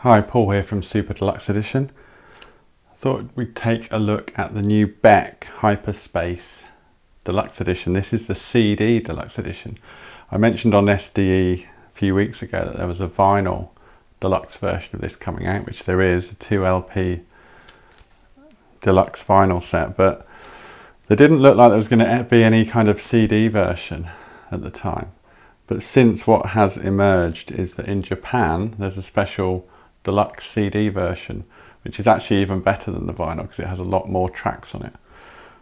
Hi, Paul here from Super Deluxe Edition. I thought we'd take a look at the new Beck Hyperspace Deluxe Edition. This is the CD Deluxe Edition. I mentioned on SDE a few weeks ago that there was a vinyl deluxe version of this coming out, which there is, a 2LP deluxe vinyl set, but there didn't look like there was going to be any kind of CD version at the time. But since what has emerged is that in Japan there's a special deluxe CD version, which is actually even better than the vinyl because it has a lot more tracks on it.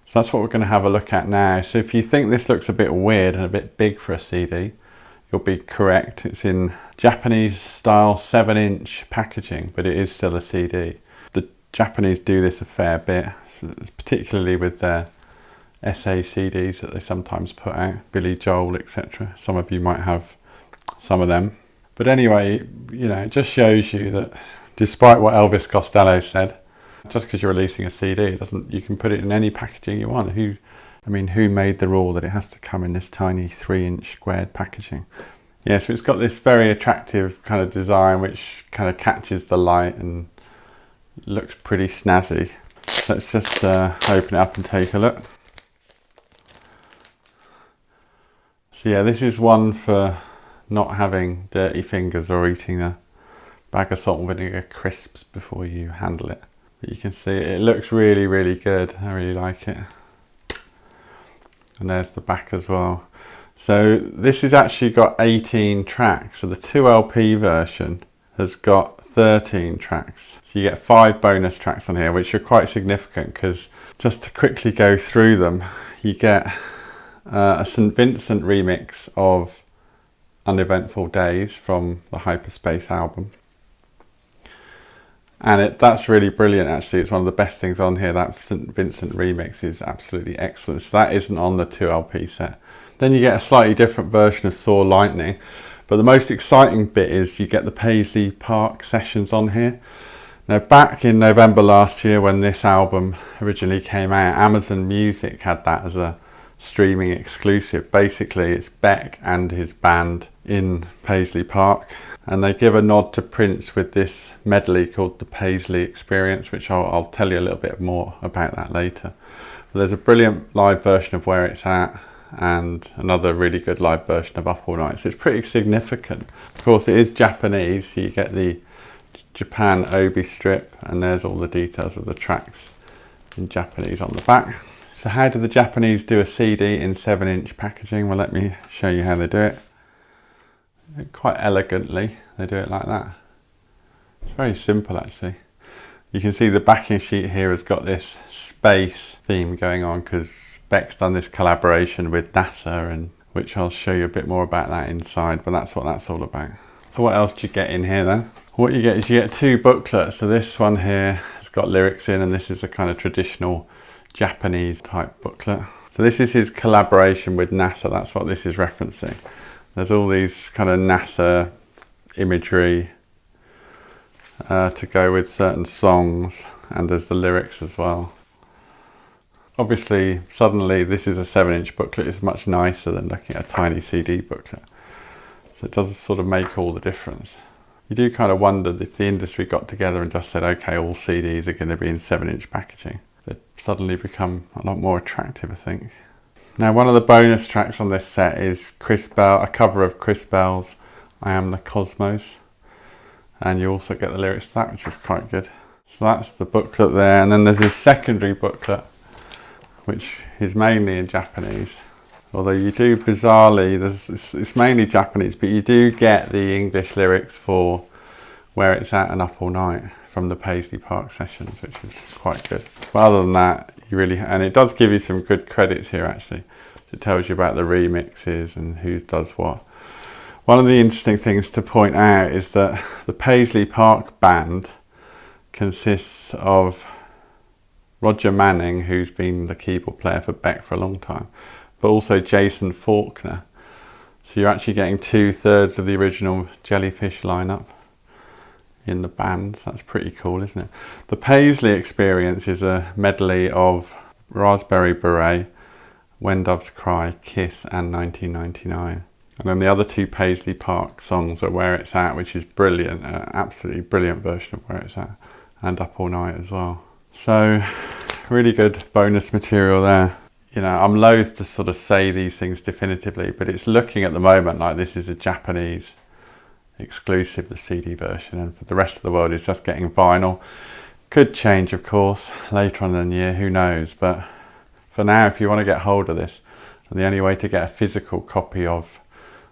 So that's what we're going to have a look at now. So if you think this looks a bit weird and a bit big for a CD, you'll be correct. It's in Japanese style 7-inch packaging, but it is still a CD. The Japanese do this a fair bit, particularly with their SA CDs that they sometimes put out, Billy Joel, etc. Some of you might have some of them. But anyway, you know, it just shows you that despite what Elvis Costello said, just because you're releasing a CD, you can put it in any packaging you want. Who made the rule that it has to come in this tiny 3-inch squared packaging? Yeah, so it's got this very attractive kind of design which kind of catches the light and looks pretty snazzy. Let's just open it up and take a look. So yeah, this is one for not having dirty fingers or eating a bag of salt and vinegar crisps before you handle it. But you can see it looks really, really good. I really like it. And there's the back as well. So this has actually got 18 tracks. So the 2LP version has got 13 tracks. So you get 5 bonus tracks on here, which are quite significant because just to quickly go through them, you get a St. Vincent remix of Uneventful Days from the Hyperspace album, and that's really brilliant. Actually, it's one of the best things on here. That St. Vincent remix is absolutely excellent. So that isn't on the 2LP set. Then you get a slightly different version of Saw Lightning, but the most exciting bit is you get the Paisley Park sessions on here. Now, back in November last year when this album originally came out, Amazon Music had that as a streaming exclusive. Basically, it's Beck and his band in Paisley Park, and they give a nod to Prince with this medley called the Paisley Experience, which I'll tell you a little bit more about that later. But there's a brilliant live version of Where It's At and another really good live version of Up All Night, so it's pretty significant. Of course, it is Japanese, so you get the Japan Obi strip, and there's all the details of the tracks in Japanese on the back. So how do the Japanese do a CD in 7-inch packaging? Well, let me show you how they do it. Quite elegantly, they do it like that. It's very simple actually. You can see the backing sheet here has got this space theme going on because Beck's done this collaboration with NASA, and which I'll show you a bit more about that inside, but that's what that's all about. So what else do you get in here then? What you get is you get 2 booklets. So this one here has got lyrics in, and this is a kind of traditional Japanese type booklet. So this is his collaboration with NASA, that's what this is referencing. There's all these kind of NASA imagery to go with certain songs, and there's the lyrics as well. Obviously, suddenly this is a 7-inch booklet, it's much nicer than looking at a tiny CD booklet. So it does sort of make all the difference. You do kind of wonder if the industry got together and just said, okay, all CDs are going to be in 7-inch packaging. They'd suddenly become a lot more attractive, I think. Now, one of the bonus tracks on this set is Chris Bell, a cover of Chris Bell's I Am the Cosmos. And you also get the lyrics to that, which is quite good. So that's the booklet there. And then there's a secondary booklet, which is mainly in Japanese. Although you do, bizarrely, it's mainly Japanese, but you do get the English lyrics for Where It's At and Up All Night from the Paisley Park sessions, which is quite good. But other than that, and it does give you some good credits here actually. It tells you about the remixes and who does what. One of the interesting things to point out is that the Paisley Park band consists of Roger Manning, who's been the keyboard player for Beck for a long time, but also Jason Faulkner. So you're actually getting 2/3 of the original Jellyfish lineup in the bands. That's pretty cool, isn't it? The Paisley Experience is a medley of Raspberry Beret, When Doves Cry, Kiss and 1999. And then the other two Paisley Park songs are Where It's At, which is brilliant, absolutely brilliant version of Where It's At, and Up All Night as well. So really good bonus material there. You know, I'm loath to sort of say these things definitively, but it's looking at the moment like this is a Japanese exclusive, the CD version, and for the rest of the world it's just getting vinyl. Could change, of course, later on in the year, who knows, but for now, if you want to get hold of this, the only way to get a physical copy of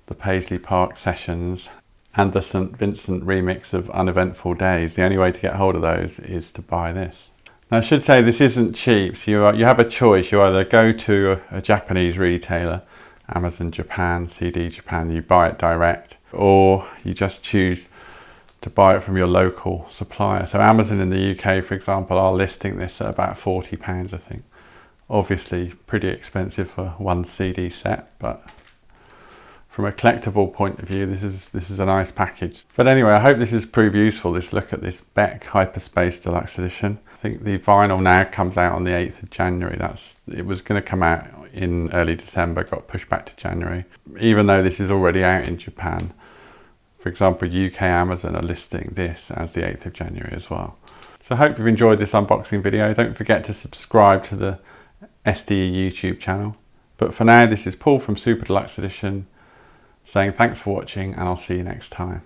the Paisley Park sessions and the St. Vincent remix of Uneventful Days, the only way to get hold of those is to buy this. Now I should say this isn't cheap, so you have a choice. You either go to a Japanese retailer, Amazon Japan, CD Japan, you buy it direct, or you just choose to buy it from your local supplier. So Amazon in the UK, for example, are listing this at about £40, I think. Obviously pretty expensive for one CD set, but from a collectible point of view, this is a nice package. But anyway, I hope this has proved useful, this look at this Beck Hyperspace Deluxe Edition. I think the vinyl now comes out on the 8th of January. It was going to come out in early December, got pushed back to January. Even though this is already out in Japan. For example, UK Amazon are listing this as the 8th of January as well. So I hope you've enjoyed this unboxing video. Don't forget to subscribe to the SDE YouTube channel. But for now, this is Paul from Super Deluxe Edition saying thanks for watching, and I'll see you next time.